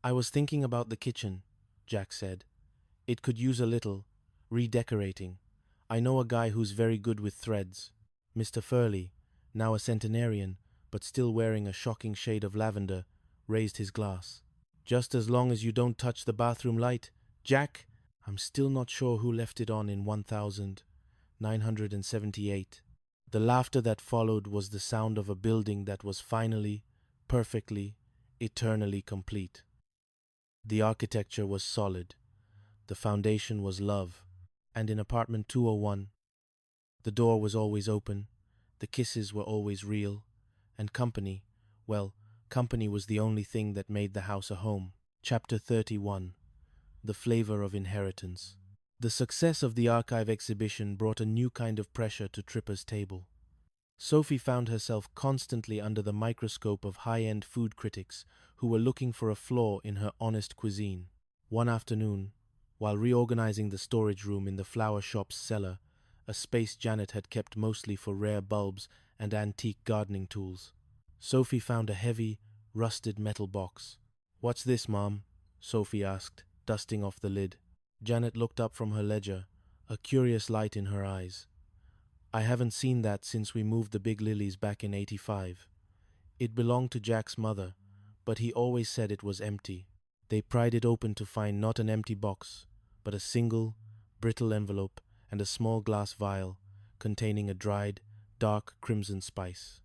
I was thinking about the kitchen, Jack said. It could use a little redecorating. I know a guy who's very good with threads. Mr. Furley, now a centenarian, but still wearing a shocking shade of lavender, raised his glass. Just as long as you don't touch the bathroom light, Jack. I'm still not sure who left it on in 1978. The laughter that followed was the sound of a building that was finally, perfectly, eternally complete. The architecture was solid. The foundation was love. And in apartment 201, the door was always open, the kisses were always real, and company, well, company was the only thing that made the house a home. Chapter 31. The Flavor of Inheritance. The success of the archive exhibition brought a new kind of pressure to Tripper's table. Sophie found herself constantly under the microscope of high-end food critics who were looking for a flaw in her honest cuisine. One afternoon, while reorganizing the storage room in the flower shop's cellar, a space Janet had kept mostly for rare bulbs and antique gardening tools, Sophie found a heavy, rusted metal box. "What's this, Mom?" Sophie asked, dusting off the lid. Janet looked up from her ledger, a curious light in her eyes. "I haven't seen that since we moved the big lilies back in '85. It belonged to Jack's mother, but he always said it was empty." They pried it open to find not an empty box, but a single, brittle envelope and a small glass vial containing a dried, dark crimson spice.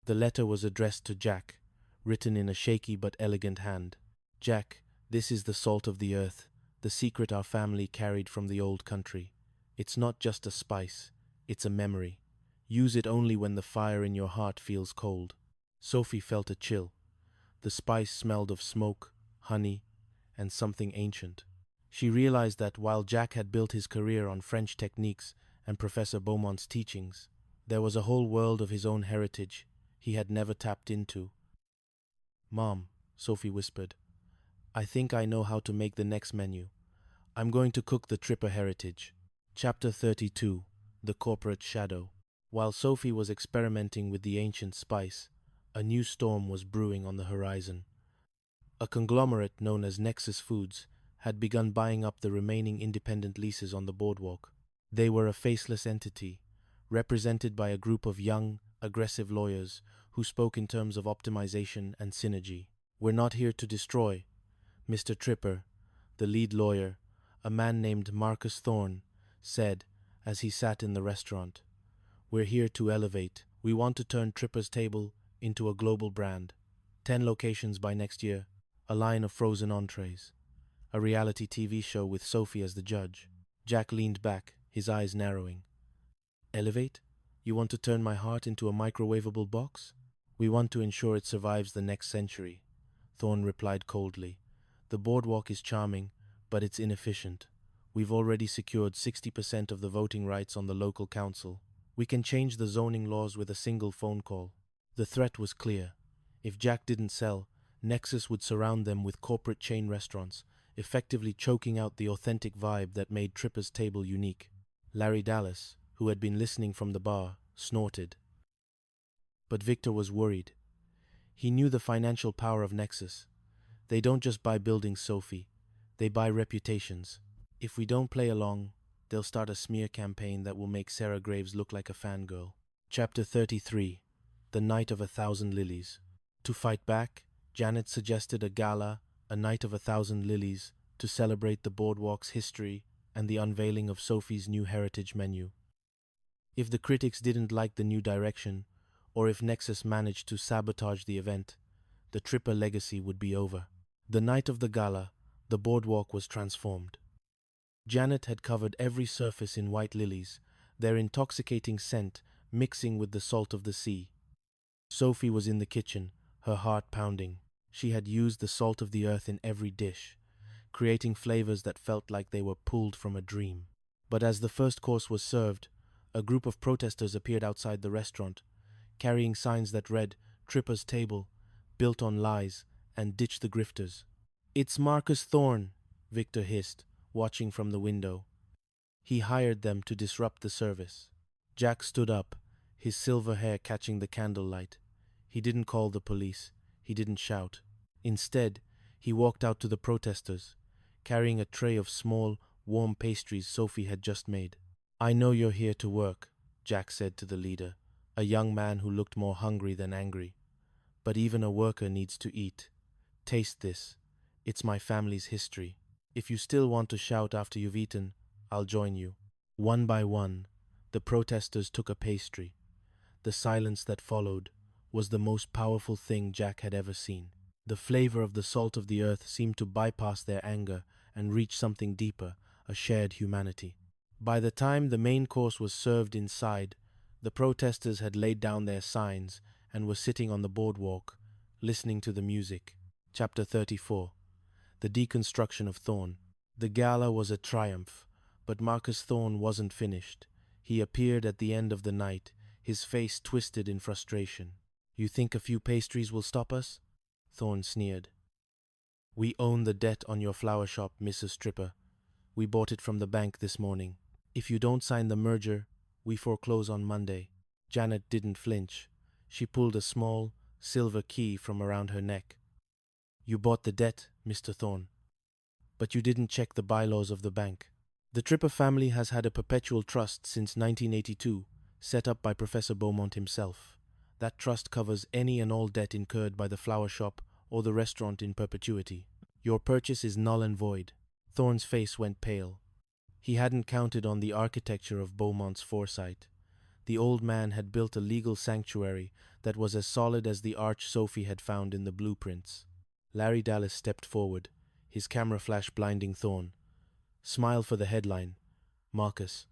The letter was addressed to Jack, written in a shaky but elegant hand. "Jack, this is the salt of the earth, the secret our family carried from the old country. It's not just a spice, it's a memory. Use it only when the fire in your heart feels cold." Sophie felt a chill. The spice smelled of smoke, honey, and something ancient. She realized that while Jack had built his career on French techniques and Professor Beaumont's teachings, there was a whole world of his own heritage he had never tapped into. "Mom," Sophie whispered, "I think I know how to make the next menu. I'm going to cook the Tripper heritage." Chapter 32. The Corporate Shadow. While Sophie was experimenting with the ancient spice, a new storm was brewing on the horizon. A conglomerate known as Nexus Foods had begun buying up the remaining independent leases on the boardwalk. They were a faceless entity, represented by a group of young, aggressive lawyers who spoke in terms of optimization and synergy. "We're not here to destroy," Mr. Tripper, the lead lawyer, a man named Marcus Thorne, said as he sat in the restaurant. "We're here to elevate. We want to turn Tripper's Table into a global brand. 10 locations by next year, a line of frozen entrees, a reality TV show with Sophie as the judge." Jack leaned back, his eyes narrowing. "Elevate? You want to turn my heart into a microwavable box?" "We want to ensure it survives the next century," Thorne replied coldly. "The boardwalk is charming, but it's inefficient. We've already secured 60% of the voting rights on the local council. We can change the zoning laws with a single phone call." The threat was clear. If Jack didn't sell, Nexus would surround them with corporate chain restaurants, effectively choking out the authentic vibe that made Tripper's Table unique. Larry Dallas, who had been listening from the bar, snorted. But Victor was worried. He knew the financial power of Nexus. They don't just buy buildings, Sophie. They buy reputations. If we don't play along, they'll start a smear campaign that will make Sarah Graves look like a fangirl. Chapter 33. The Night of 1,000 Lilies. To fight back, Janet suggested a gala, a Night of 1,000 Lilies, to celebrate the boardwalk's history and the unveiling of Sophie's new heritage menu. If the critics didn't like the new direction, or if Nexus managed to sabotage the event, the Tripper legacy would be over. The night of the gala, the boardwalk was transformed. Janet had covered every surface in white lilies, their intoxicating scent mixing with the salt of the sea. Sophie was in the kitchen, her heart pounding. She had used the salt of the earth in every dish, creating flavors that felt like they were pulled from a dream. But as the first course was served, a group of protesters appeared outside the restaurant, carrying signs that read, "Tripper's Table, built on lies, and ditch the grifters." "It's Marcus Thorne," Victor hissed, watching from the window. "He hired them to disrupt the service." Jack stood up, his silver hair catching the candlelight. He didn't call the police. He didn't shout. Instead, He walked out to the protesters, carrying a tray of small, warm pastries Sophie had just made. "I know you're here to work," Jack said to the leader, a young man who looked more hungry than angry. "But even a worker needs to eat. Taste this. It's my family's history. If you still want to shout after you've eaten, I'll join you." One by one, the protesters took a pastry. The silence that followed was the most powerful thing Jack had ever seen. The flavor of the salt of the earth seemed to bypass their anger and reach something deeper, a shared humanity. By the time the main course was served inside, the protesters had laid down their signs and were sitting on the boardwalk, listening to the music. Chapter 34. The Deconstruction of Thorn. The gala was a triumph, but Marcus Thorn wasn't finished. He appeared at the end of the night, his face twisted in frustration. "You think a few pastries will stop us?" Thorn sneered. "We own the debt on your flower shop, Mrs. Stripper. We bought it from the bank this morning. If you don't sign the merger, we foreclose on Monday." Janet didn't flinch. She pulled a small, silver key from around her neck. "You bought the debt, Mr. Thorn, but you didn't check the bylaws of the bank. The Tripper family has had a perpetual trust since 1982, set up by Professor Beaumont himself. That trust covers any and all debt incurred by the flower shop or the restaurant in perpetuity. Your purchase is null and void." Thorn's face went pale. He hadn't counted on the architecture of Beaumont's foresight. The old man had built a legal sanctuary that was as solid as the arch Sophie had found in the blueprints. Larry Dallas stepped forward, his camera flash blinding Thorn. "Smile for the headline, Marcus."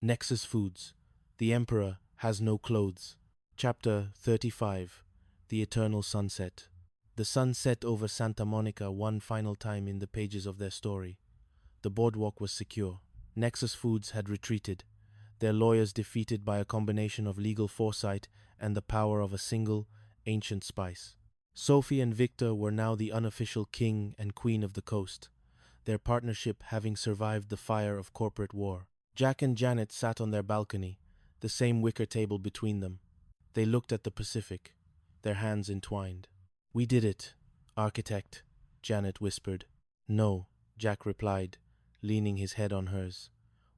Nexus Foods. The Emperor has no clothes. Chapter 35. The Eternal Sunset. The sun set over Santa Monica one final time in the pages of their story. The boardwalk was secure. Nexus Foods had retreated, their lawyers defeated by a combination of legal foresight and the power of a single, ancient spice. Sophie and Victor were now the unofficial king and queen of the coast, their partnership having survived the fire of corporate war. Jack and Janet sat on their balcony, the same wicker table between them. They looked at the Pacific, their hands entwined. "We did it, architect," Janet whispered. "No," Jack replied, leaning his head on hers.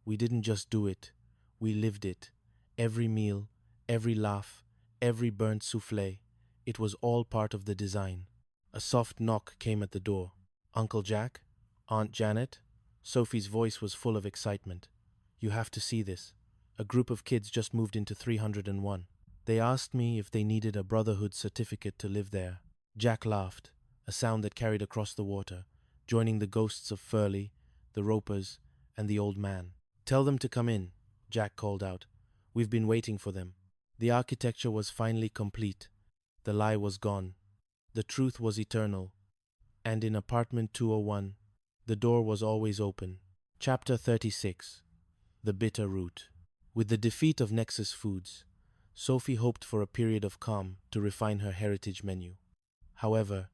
"We didn't just do it, we lived it. Every meal, every laugh, every burnt soufflé. It was all part of the design." A soft knock came at the door. "Uncle Jack? Aunt Janet?" Sophie's voice was full of excitement. "You have to see this. A group of kids just moved into 301. They asked me if they needed a Brotherhood certificate to live there." Jack laughed, a sound that carried across the water, joining the ghosts of Furley, the Ropers, and the old man. "Tell them to come in," Jack called out. "We've been waiting for them." The architecture was finally complete. The lie was gone. The truth was eternal. And in apartment 201, the door was always open. Chapter 36. The Bitter Root. With the defeat of Nexus Foods, Sophie hoped for a period of calm to refine her heritage menu. However,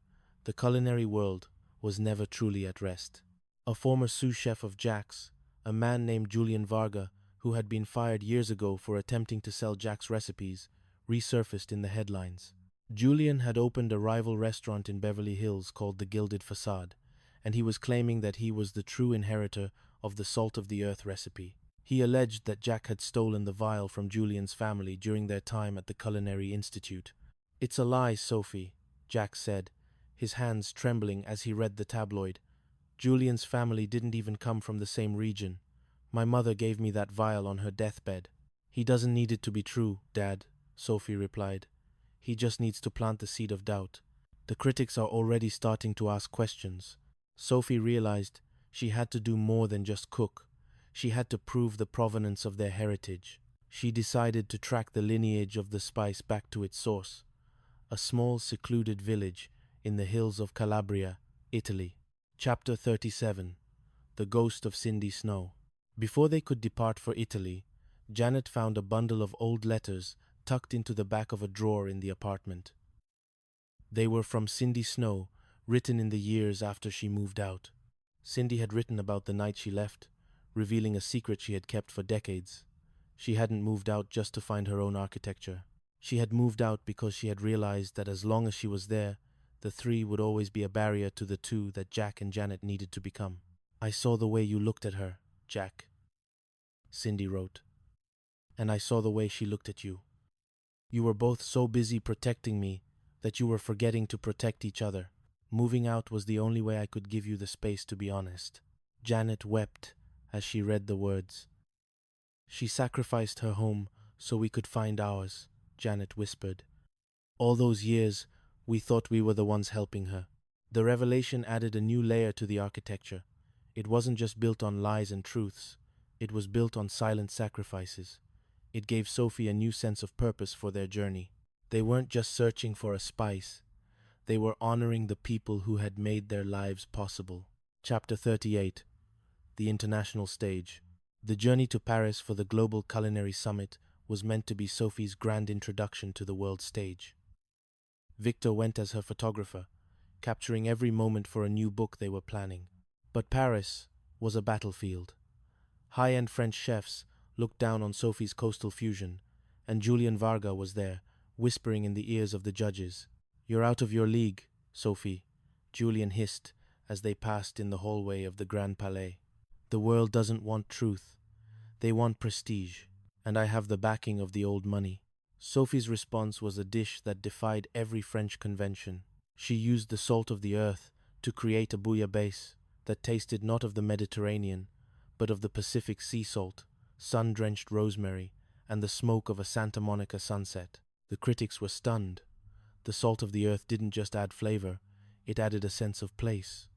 the culinary world was never truly at rest. A former sous chef of Jack's, a man named Julian Varga, who had been fired years ago for attempting to sell Jack's recipes, resurfaced in the headlines. Julian had opened a rival restaurant in Beverly Hills called the Gilded Facade, and he was claiming that he was the true inheritor of the salt of the earth recipe. He alleged that Jack had stolen the vial from Julian's family during their time at the Culinary Institute. "It's a lie, Sophie," Jack said, his hands trembling as he read the tabloid. "Julian's family didn't even come from the same region. My mother gave me that vial on her deathbed." "He doesn't need it to be true, Dad," Sophie replied. "He just needs to plant the seed of doubt. The critics are already starting to ask questions." Sophie realized she had to do more than just cook. She had to prove the provenance of their heritage. She decided to track the lineage of the spice back to its source, a small secluded village in the hills of Calabria, Italy. Chapter 37. The Ghost of Cindy Snow. Before they could depart for Italy, Janet found a bundle of old letters tucked into the back of a drawer in the apartment. They were from Cindy Snow, written in the years after she moved out. Cindy had written about the night she left, revealing a secret she had kept for decades. She hadn't moved out just to find her own architecture. She had moved out because she had realized that as long as she was there, The three would always be a barrier to the two that Jack and Janet needed to become. I saw the way you looked at her, Jack, Cindy wrote. And I saw the way she looked at you. You were both so busy protecting me that you were forgetting to protect each other. Moving out was the only way I could give you the space to be honest. Janet wept as she read the words. She sacrificed her home so we could find ours, Janet whispered. All those years, we thought we were the ones helping her. The revelation added a new layer to the architecture. It wasn't just built on lies and truths. It was built on silent sacrifices. It gave Sophie a new sense of purpose for their journey. They weren't just searching for a spice. They were honoring the people who had made their lives possible. Chapter 38. The International Stage. The journey to Paris for the Global Culinary Summit was meant to be Sophie's grand introduction to the world stage. Victor went as her photographer, capturing every moment for a new book they were planning. But Paris was a battlefield. High-end French chefs looked down on Sophie's coastal fusion, and Julian Varga was there, whispering in the ears of the judges. "You're out of your league, Sophie," Julian hissed as they passed in the hallway of the Grand Palais. "The world doesn't want truth. They want prestige, and I have the backing of the old money." Sophie's response was a dish that defied every French convention. She used the salt of the earth to create a bouillabaisse that tasted not of the Mediterranean, but of the Pacific sea salt, sun-drenched rosemary, and the smoke of a Santa Monica sunset. The critics were stunned. The salt of the earth didn't just add flavor, it added a sense of place.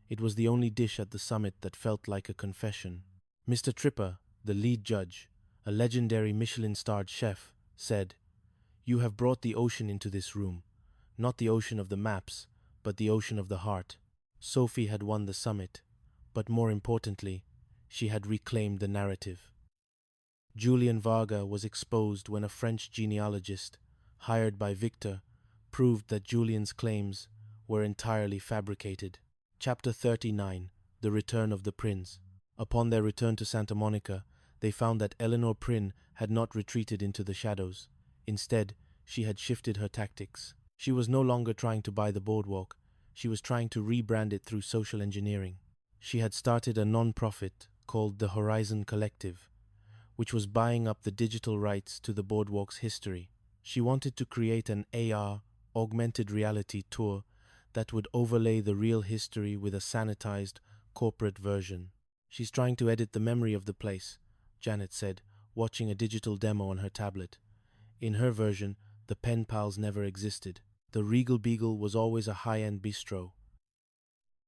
It was the only dish at the summit that felt like a confession. Mr. Tripper, the lead judge, a legendary Michelin-starred chef, said, "You have brought the ocean into this room, not the ocean of the maps, but the ocean of the heart." Sophie had won the summit, but more importantly, she had reclaimed the narrative. Julian Varga was exposed when a French genealogist, hired by Victor, proved that Julian's claims were entirely fabricated. Chapter 39. The Return of the Prince. Upon their return to Santa Monica, they found that Eleanor Prynne had not retreated into the shadows. Instead, she had shifted her tactics. She was no longer trying to buy the boardwalk. She was trying to rebrand it through social engineering. She had started a non-profit called the Horizon Collective, which was buying up the digital rights to the boardwalk's history. She wanted to create an AR, augmented reality tour that would overlay the real history with a sanitized, corporate version. "She's trying to edit the memory of the place," Janet said, watching a digital demo on her tablet. In her version, the pen pals never existed. The Regal Beagle was always a high-end bistro.